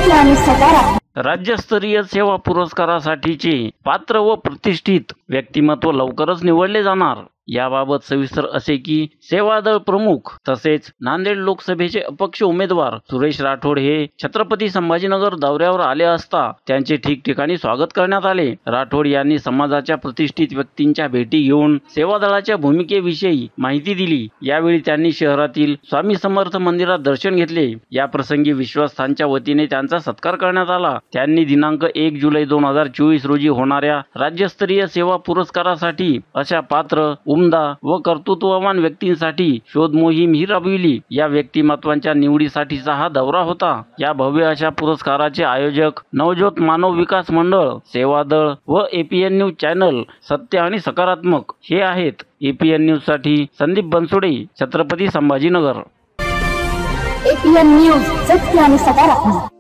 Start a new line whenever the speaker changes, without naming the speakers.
सत्य आणि सकारात्मक.
राज्यस्तरीय सेवा पुरस्कारासाठीचे पात्र व प्रतिष्ठित व्यक्तिमत्व लवकरच निवडले जाणार. याबाबत सविस्तर असे की सेवादळ प्रमुख तसेच नांदेड लोकसभेचे अपक्ष उमेदवार सुरेश राठोड हे छत्रपती संभाजीनगर दौऱ्यावर आले असता त्यांचे ठिकठिकाणी स्वागत करण्यात आले. राठोड यांनी समाजाच्या प्रतिष्ठित व्यक्तींच्या भेटी घेऊन सेवादळाच्या भूमिकेविषयी माहिती दिली. यावेळी त्यांनी शहरातील स्वामी समर्थ मंदिरात दर्शन घेतले. या प्रसंगी विश्वास्थानच्या वतीने त्यांचा सत्कार करण्यात आला. त्यांनी दिनांक 1 जुलै 2024 रोजी होणाऱ्या राज्यस्तरीय सेवा पुरस्कारासाठी अशा पात्र उमदा व कर्तृत्ववान व्यक्तींसाठी शोध मोहीम ही राबविली. या व्यक्तिमत्वांच्या निवडीसाठीचा हा दौरा होता. या भव्य अशा पुरस्काराचे आयोजक नवज्योत मानव विकास मंडळ, सेवादळ व APN न्यूज चॅनल सत्य आणि सकारात्मक हे आहेत. APN न्यूज साठी संदीप बनसोडे, छत्रपती संभाजीनगर.
APN न्यूज सत्य आणि सकारात्मक.